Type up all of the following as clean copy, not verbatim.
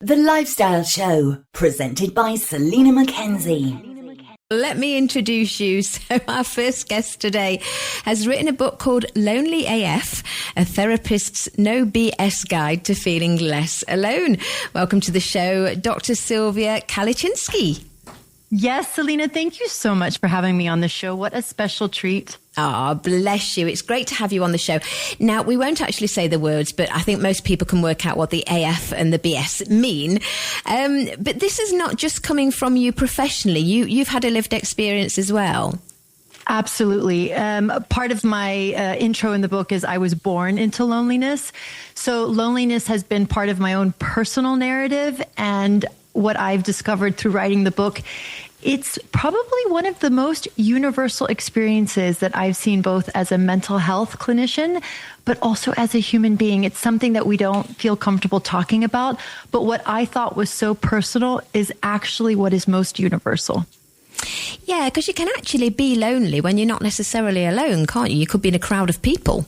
The Lifestyle Show, presented by Selena Mackenzie. Let me introduce you. So our first guest today has written a book called Lonely AF, a therapist's no BS guide to feeling less alone. Welcome to the show, Dr. Silvía Kalicinsky. Yes, Selena, thank you so much for having me on the show. What a special treat. Ah, bless you. It's great to have you on the show. Now, we won't actually say the words, but I think most people can work out what the AF and the BS mean. But this is not just coming from you professionally. You've had a lived experience as well. Absolutely. Part of my intro in the book is I was born into loneliness. So loneliness has been part of my own personal narrative, and what I've discovered through writing the book, it's probably one of the most universal experiences that I've seen, both as a mental health clinician, but also as a human being. It's something that we don't feel comfortable talking about, but what I thought was so personal is actually what is most universal. Yeah, because you can actually be lonely when you're not necessarily alone, can't you? You could be in a crowd of people.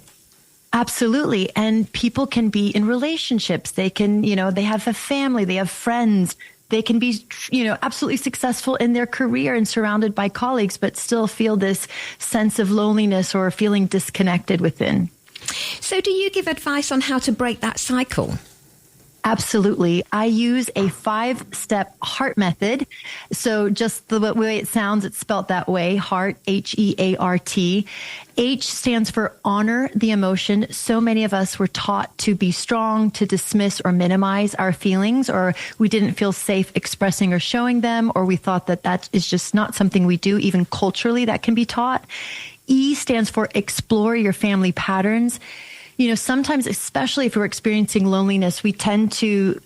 Absolutely. And people can be in relationships. They can, they have a family, they have friends. They can be, absolutely successful in their career and surrounded by colleagues, but still feel this sense of loneliness or feeling disconnected within. So do you give advice on how to break that cycle? Absolutely. I use a 5-step HEART method. So just the way it sounds, it's spelled that way, HEART, H-E-A-R-T. H stands for honor the emotion. So many of us were taught to be strong, to dismiss or minimize our feelings, or we didn't feel safe expressing or showing them, or we thought that that is just not something we do. Even culturally, that can be taught. E stands for explore your family patterns. Sometimes, especially if we're experiencing loneliness, we tend to,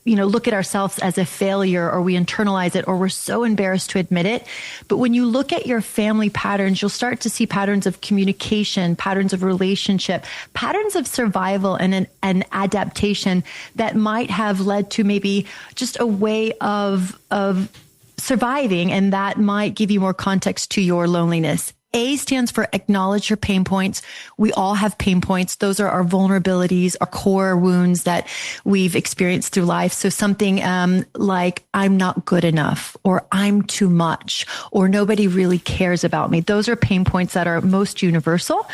look at ourselves as a failure, or we internalize it, or we're so embarrassed to admit it. But when you look at your family patterns, you'll start to see patterns of communication, patterns of relationship, patterns of survival and an adaptation that might have led to maybe just a way of surviving, and that might give you more context to your loneliness. A stands for acknowledge your pain points. We all have pain points. Those are our vulnerabilities, our core wounds that we've experienced through life. So something like I'm not good enough, or I'm too much, or nobody really cares about me. Those are pain points that are most universal.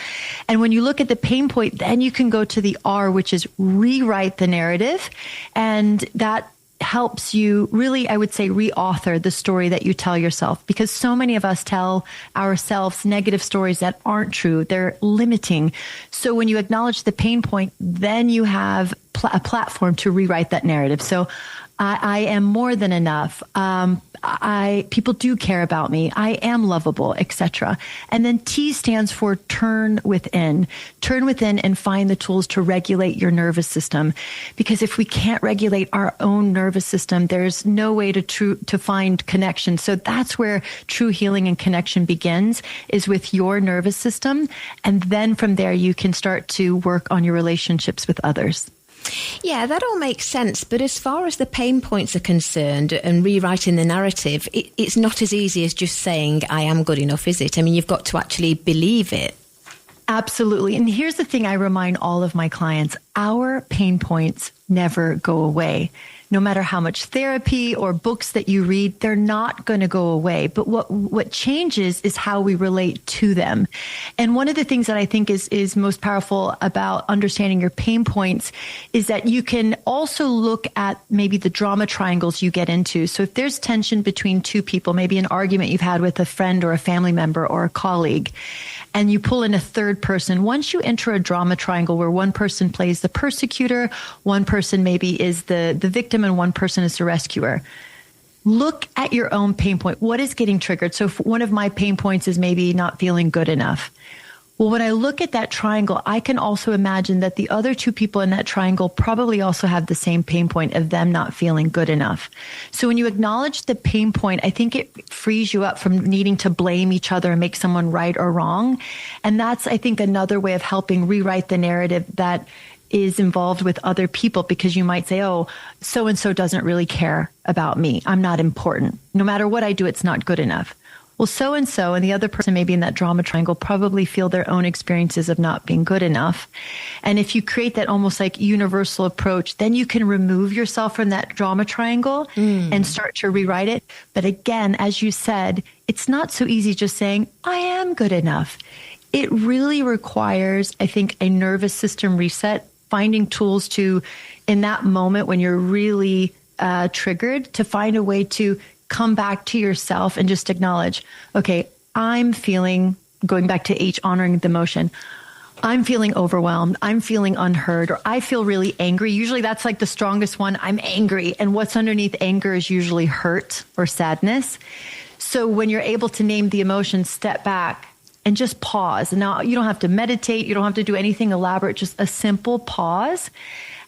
And when you look at the pain point, then you can go to the R, which is rewrite the narrative. And that helps you really, I would say, reauthor the story that you tell yourself, because so many of us tell ourselves negative stories that aren't true. They're limiting. So when you acknowledge the pain point, then you have a platform to rewrite that narrative. So I am more than enough. People do care about me. I am lovable, etc. And then T stands for turn within. Turn within and find the tools to regulate your nervous system. Because if we can't regulate our own nervous system, there's no way to find connection. So that's where true healing and connection begins, is with your nervous system. And then from there, you can start to work on your relationships with others. Yeah, that all makes sense. But as far as the pain points are concerned and rewriting the narrative, it's not as easy as just saying, I am good enough, is it? I mean, you've got to actually believe it. Absolutely. And here's the thing I remind all of my clients. Our pain points never go away. No matter how much therapy or books that you read, they're not going to go away. But what changes is how we relate to them. And one of the things that I think is most powerful about understanding your pain points is that you can also look at maybe the drama triangles you get into. So if there's tension between two people, maybe an argument you've had with a friend or a family member or a colleague, and you pull in a third person, once you enter a drama triangle where one person plays the persecutor, one person maybe is the victim, and one person is the rescuer, look at your own pain point. What is getting triggered? So one of my pain points is maybe not feeling good enough. Well, when I look at that triangle, I can also imagine that the other two people in that triangle probably also have the same pain point of them not feeling good enough. So when you acknowledge the pain point, I think it frees you up from needing to blame each other and make someone right or wrong. And that's, I think, another way of helping rewrite the narrative that is involved with other people, because you might say, oh, so-and-so doesn't really care about me. I'm not important. No matter what I do, it's not good enough. well, so-and-so and the other person maybe in that drama triangle probably feel their own experiences of not being good enough. And if you create that almost like universal approach, then you can remove yourself from that drama triangle and start to rewrite it. But again, as you said, it's not so easy just saying, I am good enough. It really requires, I think, a nervous system reset, finding tools to, in that moment when you're really triggered, to find a way to come back to yourself and just acknowledge, okay, I'm feeling, going back to H, honoring the emotion, I'm feeling overwhelmed, I'm feeling unheard, or I feel really angry. Usually that's like the strongest one. I'm angry. And what's underneath anger is usually hurt or sadness. So when you're able to name the emotion, step back and just pause. And now you don't have to meditate. You don't have to do anything elaborate, just a simple pause.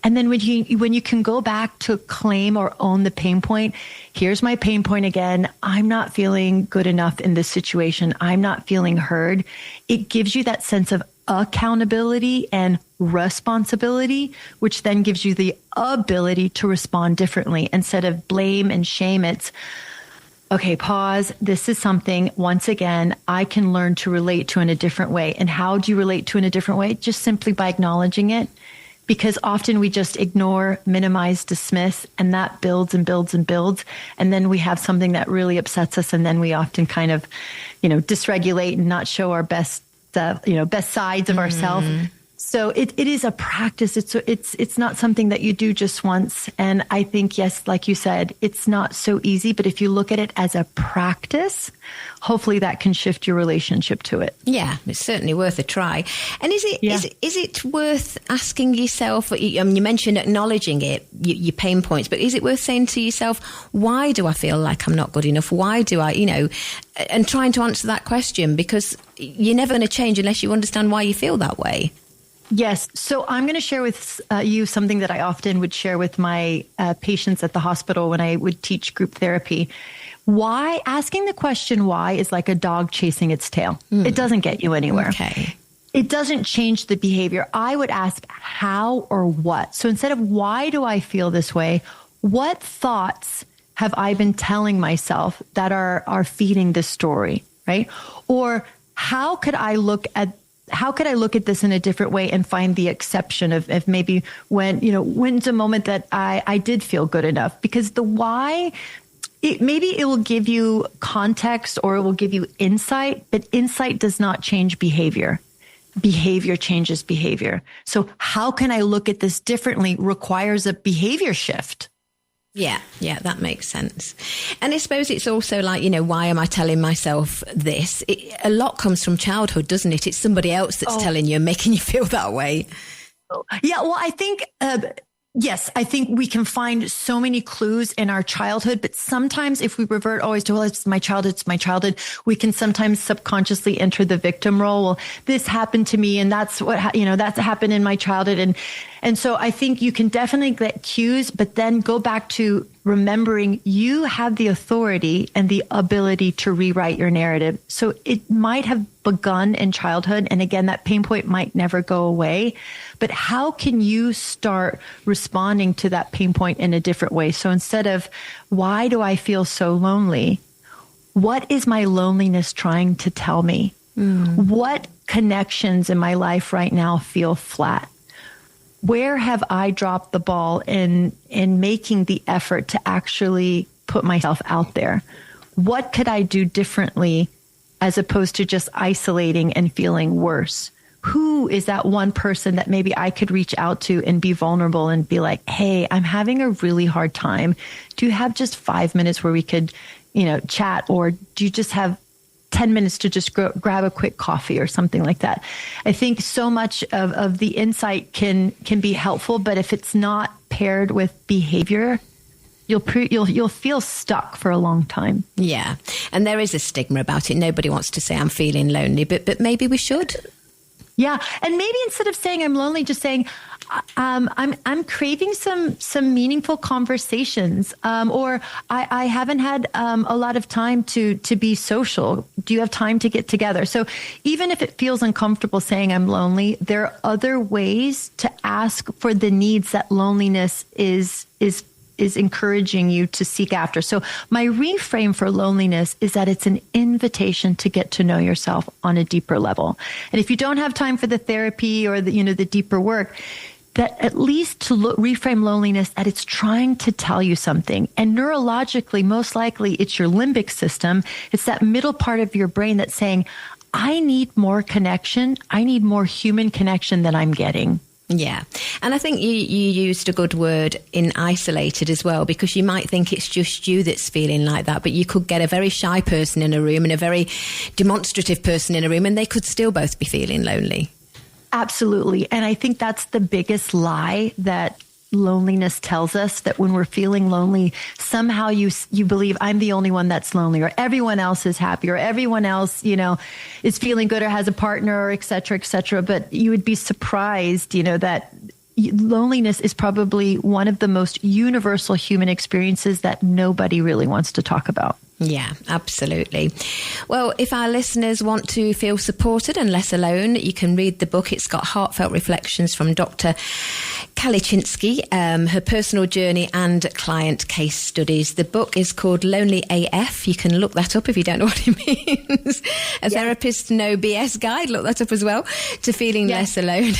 And then when you can go back to claim or own the pain point, here's my pain point again. I'm not feeling good enough in this situation. I'm not feeling heard. It gives you that sense of accountability and responsibility, which then gives you the ability to respond differently. Instead of blame and shame, it's, okay, pause. This is something, once again, I can learn to relate to in a different way. And how do you relate to in a different way? Just simply by acknowledging it. Because often we just ignore, minimize, dismiss, and that builds and builds and builds. And then we have something that really upsets us. And then we often kind of, dysregulate and not show our best sides of ourselves. So it is a practice. It's not something that you do just once. And I think, yes, like you said, it's not so easy, but if you look at it as a practice, hopefully that can shift your relationship to it. Yeah, it's certainly worth a try. And is it worth asking yourself, you mentioned acknowledging it, your pain points, but is it worth saying to yourself, why do I feel like I'm not good enough? Why do I, and trying to answer that question, because you're never going to change unless you understand why you feel that way. Yes. So I'm going to share with you something that I often would share with my patients at the hospital when I would teach group therapy. Why? Asking the question why is like a dog chasing its tail. It doesn't get you anywhere. Okay. It doesn't change the behavior. I would ask how or what. So instead of why do I feel this way, what thoughts have I been telling myself that are feeding this story, right? Or how could I look at this in a different way and find the exception of maybe when's a moment that I did feel good enough? Because the why, maybe it will give you context or it will give you insight, but insight does not change behavior. Behavior changes behavior. So how can I look at this differently requires a behavior shift. Yeah, that makes sense. And I suppose it's also like, why am I telling myself this? A lot comes from childhood, doesn't it? It's somebody else that's telling you and making you feel that way. Yeah, well, I think, yes, I think we can find so many clues in our childhood, but sometimes if we revert always to, well, it's my childhood, we can sometimes subconsciously enter the victim role. Well, this happened to me and that's what, that's happened in my childhood. And so I think you can definitely get cues, but then go back to remembering you have the authority and the ability to rewrite your narrative. So it might have begun in childhood. And again, that pain point might never go away. But how can you start responding to that pain point in a different way? So instead of, why do I feel so lonely? What is my loneliness trying to tell me? What connections in my life right now feel flat? Where have I dropped the ball in making the effort to actually put myself out there? What could I do differently as opposed to just isolating and feeling worse? Who is that one person that maybe I could reach out to and be vulnerable and be like, hey, I'm having a really hard time. Do you have just 5 minutes where we could, chat? Or do you just have 10 minutes to just grab a quick coffee or something like that? I think so much of the insight can be helpful, but if it's not paired with behavior, you'll feel stuck for a long time. Yeah. And there is a stigma about it. Nobody wants to say I'm feeling lonely, but maybe we should. Yeah. And maybe instead of saying I'm lonely, just saying I'm craving some meaningful conversations, or I haven't had a lot of time to be social. Do you have time to get together? So even if it feels uncomfortable saying I'm lonely, there are other ways to ask for the needs that loneliness is is encouraging you to seek after. So my reframe for loneliness is that it's an invitation to get to know yourself on a deeper level. And if you don't have time for the therapy or the deeper work, that at least to reframe loneliness that it's trying to tell you something. And neurologically, most likely it's your limbic system. It's that middle part of your brain that's saying, I need more connection. I need more human connection than I'm getting. Yeah. And I think you used a good word in isolated as well, because you might think it's just you that's feeling like that, but you could get a very shy person in a room and a very demonstrative person in a room, and they could still both be feeling lonely. Absolutely. And I think that's the biggest lie that loneliness tells us, that when we're feeling lonely, somehow you believe I'm the only one that's lonely, or everyone else is happy, or everyone else, is feeling good or has a partner, or et cetera, et cetera. But you would be surprised, that loneliness is probably one of the most universal human experiences that nobody really wants to talk about. Yeah, absolutely. Well, if our listeners want to feel supported and less alone, you can read the book. It's got heartfelt reflections from Dr. Kalicinsky, her personal journey and client case studies. The book is called Lonely AF. You can look that up if you don't know what it means. A therapist's no BS guide. Look that up as well, to feeling less alone.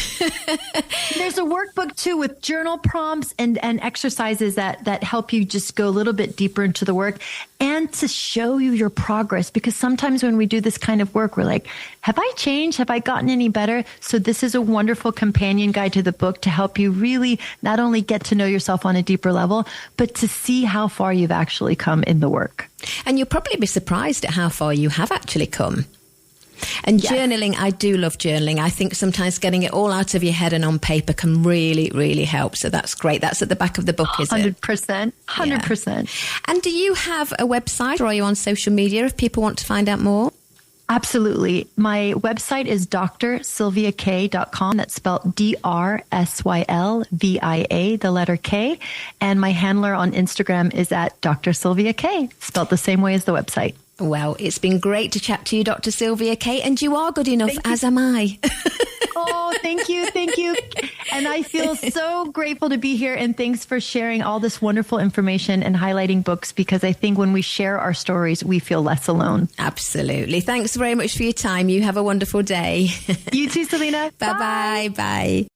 There's a workbook too with journal prompts and exercises that help you just go a little bit deeper into the work and to show you your progress. Because sometimes when we do this kind of work, we're like, have I changed? Have I gotten any better? So this is a wonderful companion guide to the book to help you really not only get to know yourself on a deeper level, but to see how far you've actually come in the work. And you'll probably be surprised at how far you have actually come. And journaling, I do love journaling. I think sometimes getting it all out of your head and on paper can really, really help. So that's great. That's at the back of the book, is it? 100%. 100%. Yeah. And do you have a website, or are you on social media if people want to find out more? Absolutely. My website is drsylviak.com. That's spelled DRSYLVIA, the letter K. And my handler on Instagram is at Dr. Silvia K, spelled the same way as the website. Well, it's been great to chat to you, Dr. Silvia K, and you are good enough, as am I. Oh, thank you. Thank you. And I feel so grateful to be here. And thanks for sharing all this wonderful information and highlighting books, because I think when we share our stories, we feel less alone. Absolutely. Thanks very much for your time. You have a wonderful day. You too, Selena. Bye-bye. Bye.